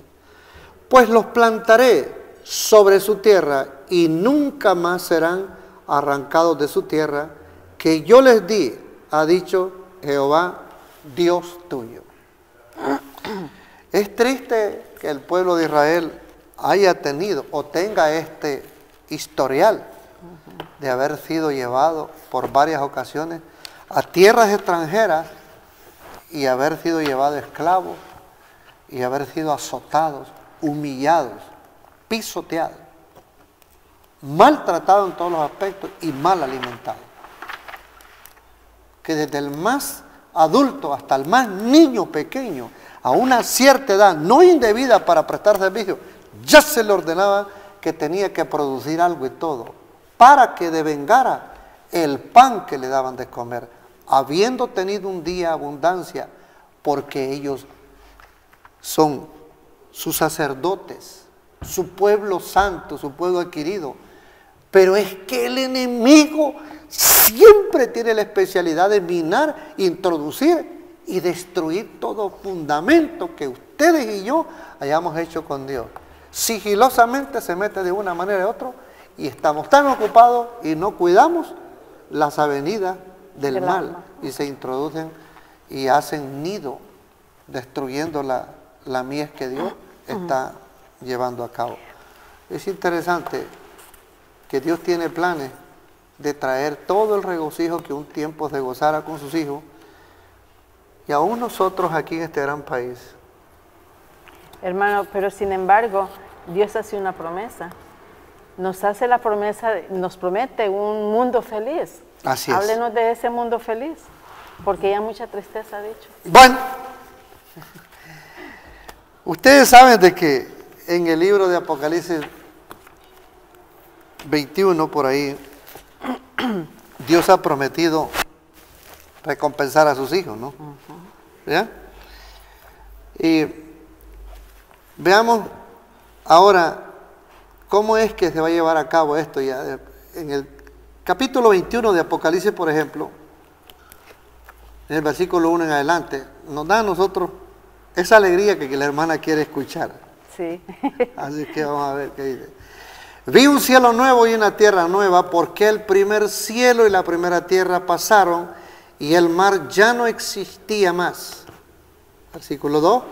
Pues los plantaré sobre su tierra, y nunca más serán arrancados de su tierra, que yo les di, ha dicho Jehová Dios tuyo. Es triste que el pueblo de Israel haya tenido o tenga este historial de haber sido llevado por varias ocasiones a tierras extranjeras y haber sido llevado esclavos y haber sido azotados, humillados, pisoteados, maltratados en todos los aspectos y mal alimentados. Que desde el más adulto hasta el más niño pequeño, a una cierta edad no indebida para prestar servicio, ya se le ordenaba que tenía que producir algo y todo, para que devengara el pan que le daban de comer, habiendo tenido un día abundancia, porque ellos son sus sacerdotes, su pueblo santo, su pueblo adquirido. Pero es que el enemigo siempre tiene la especialidad de minar, introducir y destruir todo fundamento que ustedes y yo hayamos hecho con Dios. Sigilosamente se mete de una manera u otra y estamos tan ocupados y no cuidamos las avenidas del mal y se introducen y hacen nido destruyendo la mies que Dios está llevando a cabo. Es interesante que Dios tiene planes de traer todo el regocijo que un tiempo se gozara con sus hijos y aún nosotros aquí en este gran país. Hermano, pero sin embargo, Dios hace una promesa. Nos hace la promesa, nos promete un mundo feliz. Así es. Háblenos de ese mundo feliz, porque ya mucha tristeza ha dicho. Bueno, ustedes saben de que en el libro de Apocalipsis 21, por ahí, Dios ha prometido recompensar a sus hijos, ¿no? ¿Ya? Y veamos ahora cómo es que se va a llevar a cabo esto ya. En el capítulo 21 de Apocalipsis, por ejemplo, en el versículo 1 en adelante, nos da a nosotros esa alegría que la hermana quiere escuchar. Sí. Así que vamos a ver qué dice. Vi un cielo nuevo y una tierra nueva, porque el primer cielo y la primera tierra pasaron y el mar ya no existía más. Versículo 2.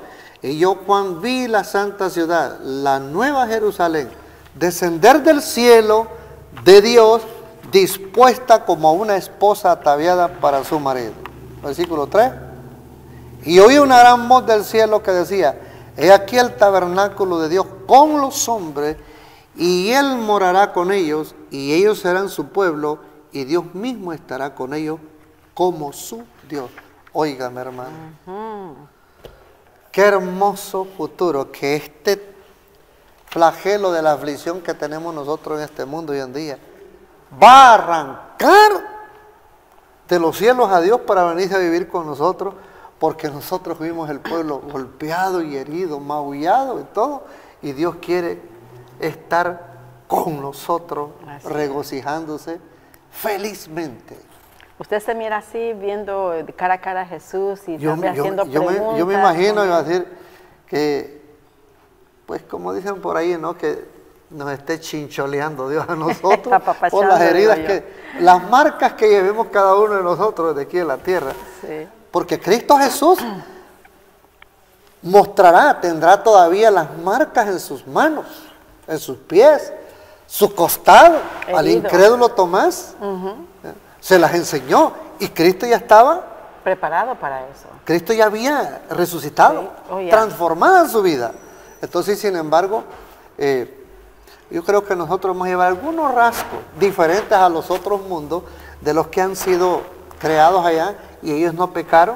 Y yo, Juan, vi la santa ciudad, la nueva Jerusalén, descender del cielo de Dios, dispuesta como una esposa ataviada para su marido. Versículo 3. Y oí una gran voz del cielo que decía: he aquí el tabernáculo de Dios con los hombres, y Él morará con ellos, y ellos serán su pueblo, y Dios mismo estará con ellos como su Dios. Óigame, hermano. Qué hermoso futuro que este flagelo de la aflicción que tenemos nosotros en este mundo hoy en día va a arrancar de los cielos a Dios para venirse a vivir con nosotros, porque nosotros fuimos el pueblo golpeado y herido, maullado y todo, y Dios quiere estar con nosotros, regocijándose felizmente. Usted se mira así, viendo cara a cara a Jesús y también haciendo preguntas. Yo me imagino, iba a decir, que, pues como dicen por ahí, ¿no? Que nos esté chincholeando Dios a nosotros por las heridas las marcas que llevemos cada uno de nosotros desde aquí en la tierra. Sí. Porque Cristo Jesús tendrá todavía las marcas en sus manos, en sus pies, su costado. Herido. Al incrédulo Tomás se las enseñó y Cristo ya estaba preparado para eso. Cristo ya había resucitado, transformada su vida. Entonces, sin embargo, yo creo que nosotros vamos a llevar algunos rasgos diferentes a los otros mundos de los que han sido creados allá, y ellos no pecaron,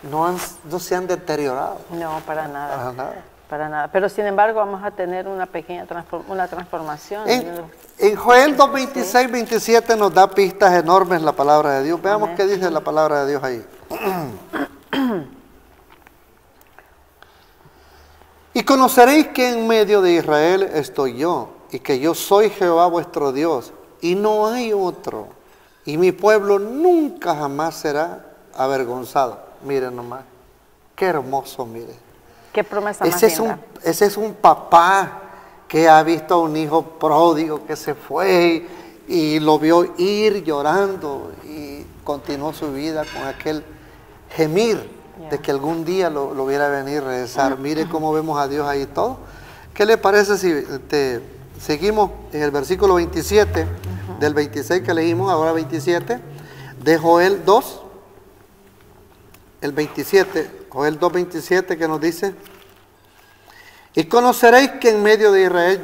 no se han deteriorado. No, para nada. Para nada. Para nada. Pero sin embargo vamos a tener una pequeña transformación. En Joel 2:26, 27 nos da pistas enormes la palabra de Dios. Veamos qué dice la palabra de Dios ahí. Y conoceréis que en medio de Israel estoy yo, y que yo soy Jehová vuestro Dios, y no hay otro. Y mi pueblo nunca jamás será avergonzado. Miren nomás, qué hermoso, miren. Qué promesa más linda. Ese es un papá que ha visto a un hijo pródigo que se fue y lo vio ir llorando y continuó su vida con aquel gemir de que algún día lo viera venir regresar. Mire cómo vemos a Dios ahí todo. ¿Qué le parece si seguimos en el versículo 27, del 26 que leímos, ahora 27, de Joel 2, el 27, Joel 2, 27, que nos dice: y conoceréis que en medio de Israel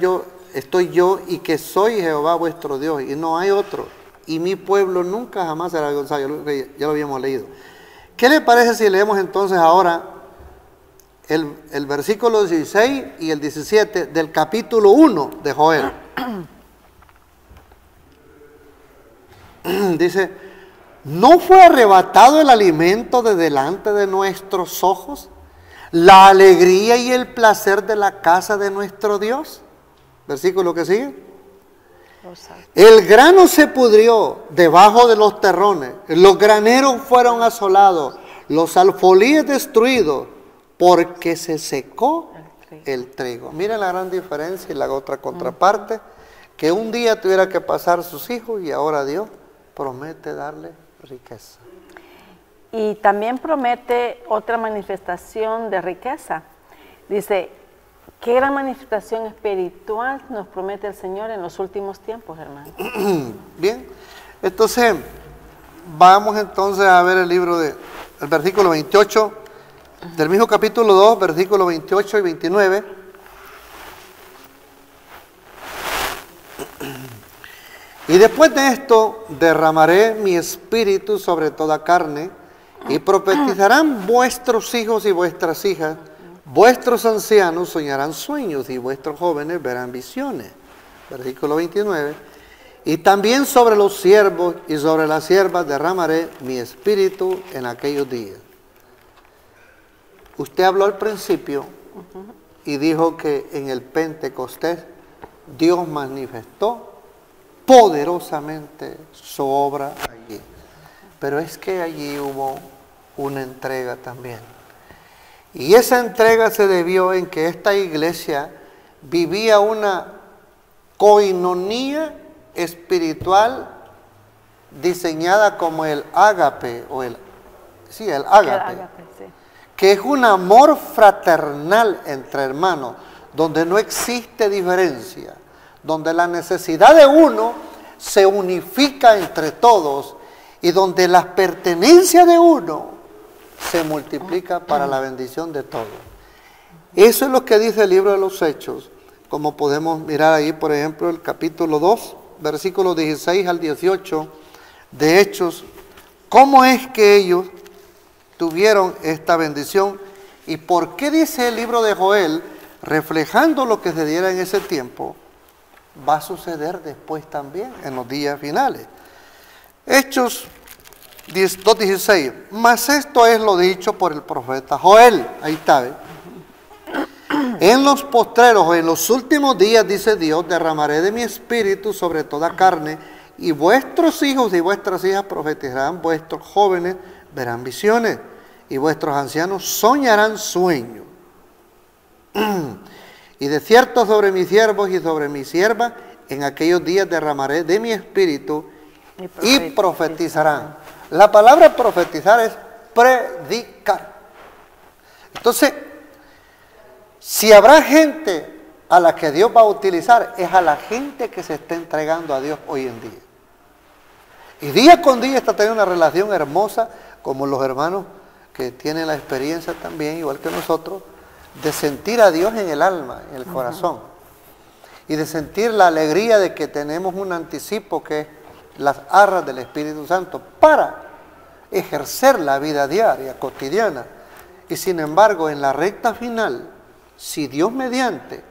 estoy yo, y que soy Jehová vuestro Dios, y no hay otro, y mi pueblo nunca jamás será avergonzado. Ya lo habíamos leído. ¿Qué le parece si leemos entonces ahora el versículo 16 y el 17 del capítulo 1 de Joel? Dice: ¿no fue arrebatado el alimento de delante de nuestros ojos, la alegría y el placer de la casa de nuestro Dios? Versículo que sigue: el grano se pudrió debajo de los terrones, los graneros fueron asolados, los alfolíes destruidos, porque se secó el trigo. Miren la gran diferencia y la otra contraparte, que un día tuviera que pasar sus hijos y ahora Dios promete darle riqueza. Y también promete otra manifestación de riqueza. Dice: ¿qué gran manifestación espiritual nos promete el Señor en los últimos tiempos, hermano? Bien, entonces vamos entonces a ver el libro del versículo 28, del mismo capítulo 2, versículos 28 y 29. Y después de esto derramaré mi espíritu sobre toda carne, y profetizarán vuestros hijos y vuestras hijas, vuestros ancianos soñarán sueños, y vuestros jóvenes verán visiones. Versículo 29. Y también sobre los siervos y sobre las siervas derramaré mi espíritu en aquellos días. Usted habló al principio y dijo que en el Pentecostés Dios manifestó poderosamente su obra allí. Pero es que allí hubo una entrega también. Y esa entrega se debió en que esta iglesia vivía una coinonía espiritual diseñada como el ágape, sí, que es un amor fraternal entre hermanos, donde no existe diferencia, donde la necesidad de uno se unifica entre todos y donde la pertenencia de uno se multiplica para la bendición de todos. Eso es lo que dice el libro de los Hechos, como podemos mirar ahí, por ejemplo, el capítulo 2, versículos 16 al 18 de Hechos, cómo es que ellos tuvieron esta bendición y por qué dice el libro de Joel, reflejando lo que se diera en ese tiempo, va a suceder después también, en los días finales. Hechos 2:16, mas esto es lo dicho por el profeta Joel, ahí está, ¿eh? En los postreros o en los últimos días, dice Dios, derramaré de mi espíritu sobre toda carne, y vuestros hijos y vuestras hijas profetizarán, vuestros jóvenes verán visiones, y vuestros ancianos soñarán sueños. Y de cierto sobre mis siervos y sobre mis siervas, en aquellos días derramaré de mi espíritu y profetizarán. La palabra profetizar es predicar. Entonces, si habrá gente a la que Dios va a utilizar, es a la gente que se está entregando a Dios hoy en día. Y día con día está teniendo una relación hermosa, como los hermanos que tienen la experiencia también, igual que nosotros, de sentir a Dios en el alma, en el corazón. Y de sentir la alegría de que tenemos un anticipo que es las arras del Espíritu Santo para ejercer la vida diaria, cotidiana. Y sin embargo, en la recta final, si Dios mediante,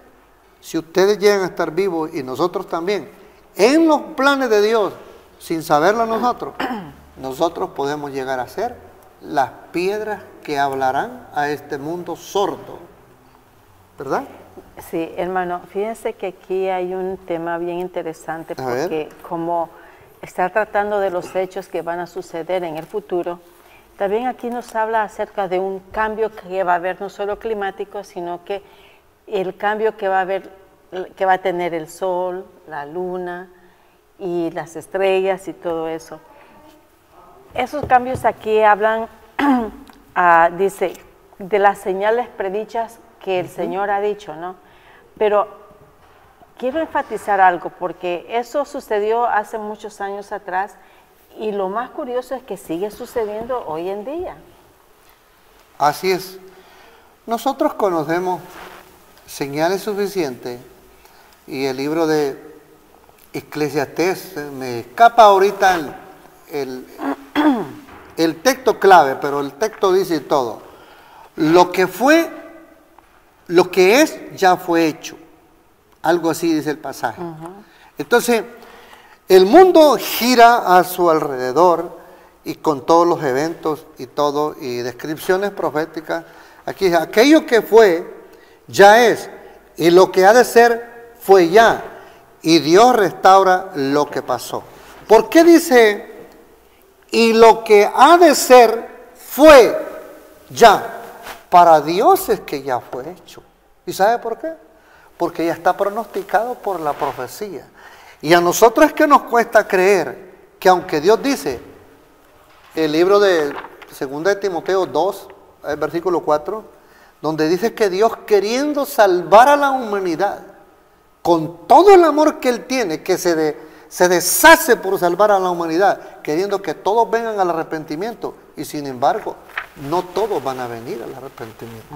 si ustedes llegan a estar vivos y nosotros también, en los planes de Dios, sin saberlo nosotros, nosotros podemos llegar a ser las piedras que hablarán a este mundo sordo, ¿verdad? Sí, hermano, fíjense que aquí hay un tema bien interesante porque como está tratando de los hechos que van a suceder en el futuro, también aquí nos habla acerca de un cambio que va a haber no solo climático, sino que el cambio que va a haber, que va a tener el sol, la luna y las estrellas y todo eso. Esos cambios aquí hablan dice, de las señales predichas que el Señor ha dicho, ¿no? Pero quiero enfatizar algo, porque eso sucedió hace muchos años atrás, y lo más curioso es que sigue sucediendo hoy en día. Así es. Nosotros conocemos señales suficientes, y el libro de Eclesiastés, me escapa ahorita el texto clave, pero el texto dice todo. Lo que fue, lo que es, ya fue hecho. Algo así dice el pasaje. Entonces, el mundo gira a su alrededor, y con todos los eventos y todo, y descripciones proféticas. Aquí dice, aquello que fue, ya es, y lo que ha de ser, fue ya, y Dios restaura lo que pasó. ¿Por qué dice, y lo que ha de ser, fue ya? Para Dios es que ya fue hecho. ¿Y sabe por qué? Porque ya está pronosticado por la profecía. Y a nosotros es que nos cuesta creer que aunque Dios dice, el libro de 2 de Timoteo 2, el versículo 4, donde dice que Dios, queriendo salvar a la humanidad, con todo el amor que Él tiene, que se deshace por salvar a la humanidad, queriendo que todos vengan al arrepentimiento, y sin embargo, no todos van a venir al arrepentimiento.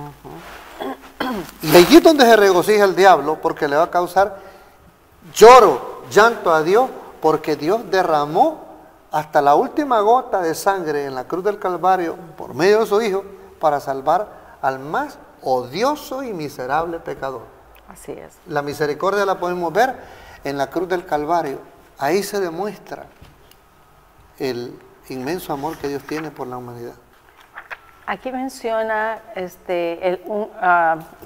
Y allí es donde se regocija el diablo, porque le va a causar lloro, llanto a Dios, porque Dios derramó hasta la última gota de sangre en la cruz del Calvario, por medio de su Hijo, para salvar al más odioso y miserable pecador. Así es. La misericordia la podemos ver en la cruz del Calvario. Ahí se demuestra el inmenso amor que Dios tiene por la humanidad. Aquí menciona,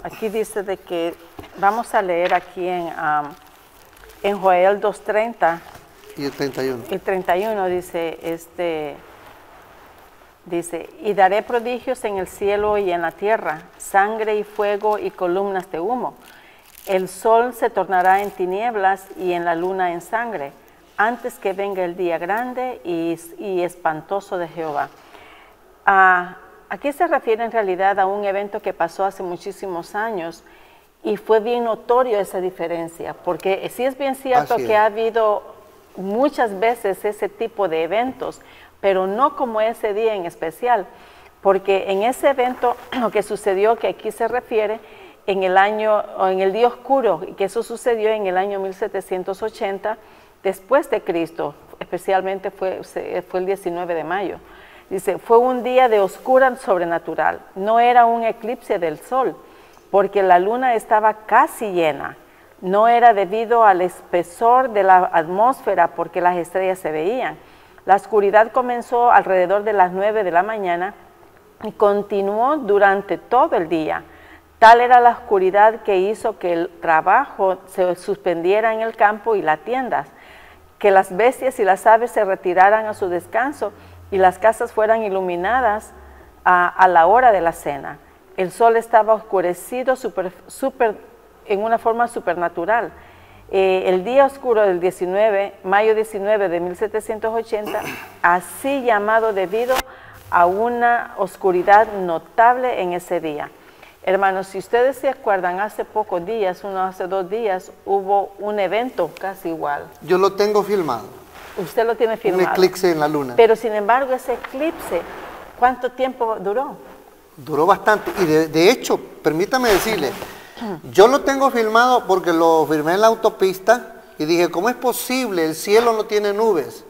aquí dice de que, vamos a leer aquí en Joel 2:30. Y el 31. El 31 dice, dice, y daré prodigios en el cielo y en la tierra, sangre y fuego y columnas de humo. El sol se tornará en tinieblas y en la luna en sangre, antes que venga el día grande y espantoso de Jehová. Aquí se refiere en realidad a un evento que pasó hace muchísimos años, y fue bien notorio esa diferencia, porque sí es bien cierto que ha habido muchas veces ese tipo de eventos, pero no como ese día en especial, porque en ese evento lo que sucedió, que aquí se refiere, en el día oscuro, y que eso sucedió en el año 1780 después de Cristo, especialmente fue el 19 de mayo. Dice, fue un día de oscura sobrenatural, no era un eclipse del sol, porque la luna estaba casi llena. No era debido al espesor de la atmósfera, porque las estrellas se veían. La oscuridad comenzó alrededor de las 9 de la mañana y continuó durante todo el día. Tal era la oscuridad que hizo que el trabajo se suspendiera en el campo y las tiendas, que las bestias y las aves se retiraran a su descanso y las casas fueran iluminadas a la hora de la cena. El sol estaba oscurecido en una forma supernatural. El día oscuro del mayo 19 de 1780, así llamado debido a una oscuridad notable en ese día. Hermanos, si ustedes se acuerdan, hace pocos días, hace 2 días, hubo un evento casi igual. Yo lo tengo filmado. Usted lo tiene filmado. Un eclipse en la luna. Pero sin embargo, ese eclipse, ¿cuánto tiempo duró? Duró bastante. Y de hecho, permítame decirle, yo lo tengo filmado porque lo firmé en la autopista y dije, ¿cómo es posible? El cielo no tiene nubes,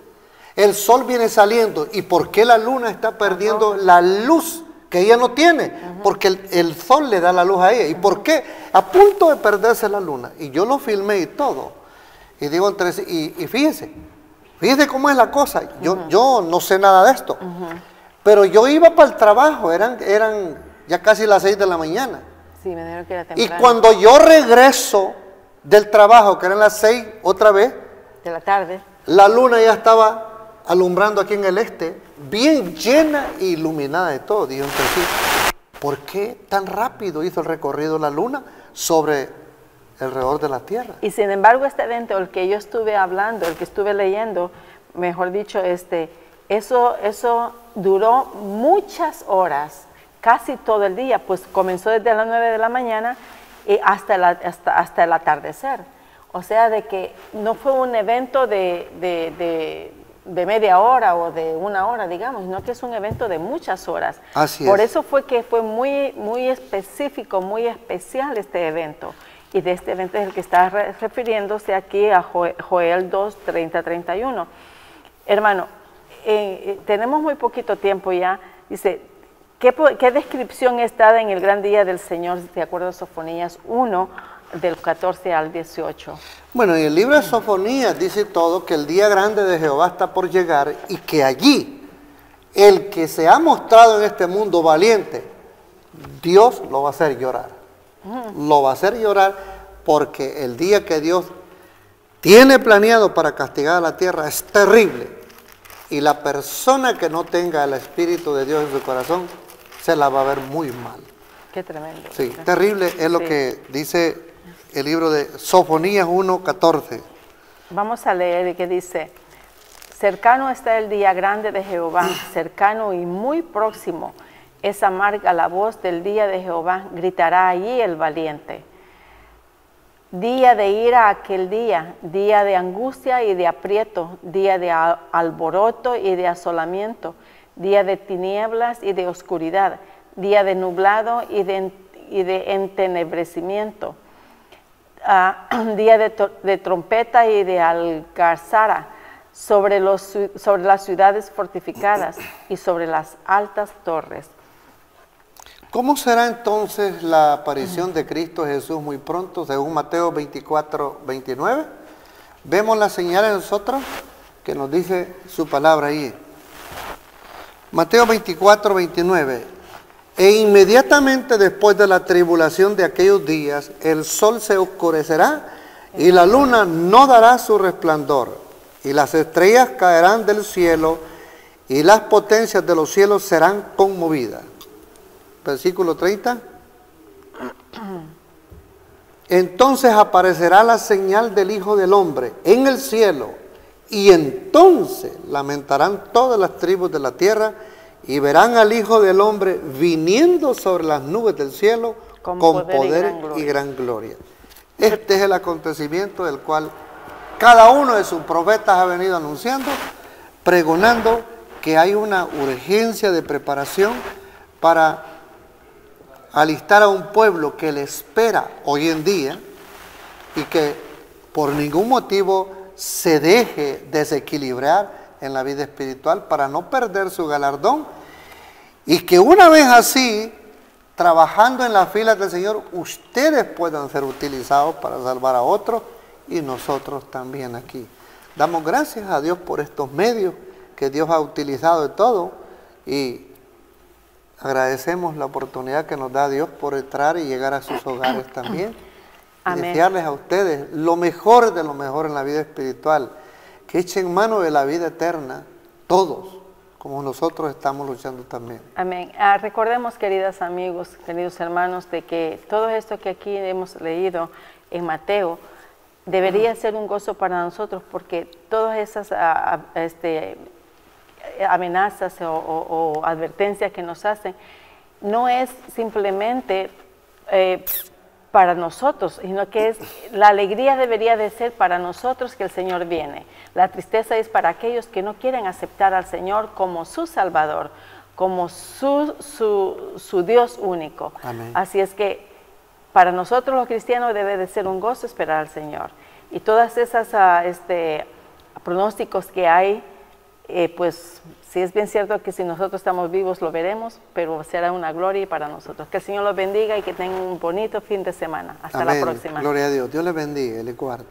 el sol viene saliendo, ¿y por qué la luna está perdiendo la luz que ella no tiene? Porque el sol le da la luz a ella. ¿Y por qué? A punto de perderse la luna. Y yo lo filmé y todo. Y digo, y fíjese cómo es la cosa. Yo no sé nada de esto. Pero yo iba para el trabajo, eran ya casi las 6 de la mañana. Sí, me dijeron que era temprano. Y cuando yo regreso del trabajo, que eran las 6 otra vez, de la tarde, la luna ya estaba alumbrando aquí en el este, bien llena e iluminada de todo. Digo entre sí, ¿por qué tan rápido hizo el recorrido la luna sobre alrededor de la Tierra? Y sin embargo, este evento, el que yo estuve hablando, el que estuve leyendo, mejor dicho, eso duró muchas horas casi todo el día, pues comenzó desde las 9 de la mañana hasta el atardecer. O sea, de que no fue un evento de media hora o de una hora, digamos, sino que es un evento de muchas horas. Así es. Por eso fue que fue muy específico, muy especial este evento. Y de este evento es el que está refiriéndose aquí a Joel 2, 30, 31. Hermano, tenemos muy poquito tiempo ya. Dice, ¿qué descripción está en el gran día del Señor, de acuerdo a Sofonías 1, del 14 al 18? Bueno, en el libro de Sofonías dice todo que el día grande de Jehová está por llegar y que allí el que se ha mostrado en este mundo valiente, Dios lo va a hacer llorar. Lo va a hacer llorar porque el día que Dios tiene planeado para castigar a la tierra es terrible. Y la persona que no tenga el Espíritu de Dios en su corazón se la va a ver muy mal. Qué tremendo. Sí, terrible es lo que dice el libro de Sofonías 1:14. Vamos a leer que dice: cercano está el día grande de Jehová, cercano y muy próximo. Es amarga la voz del día de Jehová, gritará allí el valiente. Día de ira aquel día, día de angustia y de aprieto, día de alboroto y de asolamiento, día de tinieblas y de oscuridad, día de nublado y de entenebrecimiento, día de trompeta y de algazara, sobre las ciudades fortificadas y sobre las altas torres. ¿Cómo será entonces la aparición de Cristo Jesús muy pronto? Según Mateo 24, 29. Vemos la señal en nosotros que nos dice su palabra ahí. Mateo 24, 29. E inmediatamente después de la tribulación de aquellos días, el sol se oscurecerá y la luna no dará su resplandor, y las estrellas caerán del cielo y las potencias de los cielos serán conmovidas. Versículo 30. Entonces aparecerá la señal del Hijo del Hombre en el cielo, y entonces lamentarán todas las tribus de la tierra y verán al Hijo del Hombre viniendo sobre las nubes del cielo con poder y gran gloria. Este es el acontecimiento del cual cada uno de sus profetas ha venido anunciando, pregonando que hay una urgencia de preparación para alistar a un pueblo que le espera hoy en día y que por ningún motivo se deje desequilibrar en la vida espiritual para no perder su galardón, y que una vez así, trabajando en las filas del Señor, ustedes puedan ser utilizados para salvar a otros y nosotros también aquí. Damos gracias a Dios por estos medios que Dios ha utilizado de todo, y agradecemos la oportunidad que nos da Dios por entrar y llegar a sus hogares también. Y desearles a ustedes lo mejor de lo mejor en la vida espiritual, que echen mano de la vida eterna, todos, como nosotros estamos luchando también. Amén. Recordemos, queridos amigos, queridos hermanos, de que todo esto que aquí hemos leído en Mateo debería ser un gozo para nosotros, porque todas esas amenazas o advertencias que nos hacen no es simplemente para nosotros, sino que la alegría debería de ser para nosotros que el Señor viene. La tristeza es para aquellos que no quieren aceptar al Señor como su Salvador, como su Dios único. Amén. Así es que para nosotros los cristianos debe de ser un gozo esperar al Señor. Y todas esas pronósticos que hay, pues sí es bien cierto que si nosotros estamos vivos lo veremos, pero será una gloria para nosotros. Que el Señor los bendiga y que tengan un bonito fin de semana. Hasta Amén. La próxima. Gloria a Dios. Dios les bendiga y les guarde.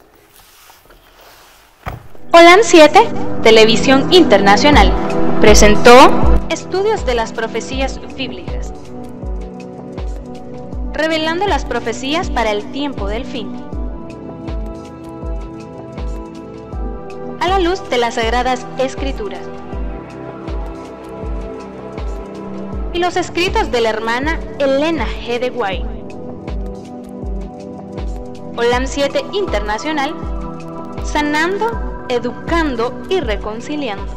Holan 7, Televisión Internacional, presentó Estudios de las Profecías Bíblicas, revelando las profecías para el tiempo del fin, a la luz de las Sagradas Escrituras y los escritos de la hermana Elena G. de White. Holan 7 Internacional, sanando, educando y reconciliando.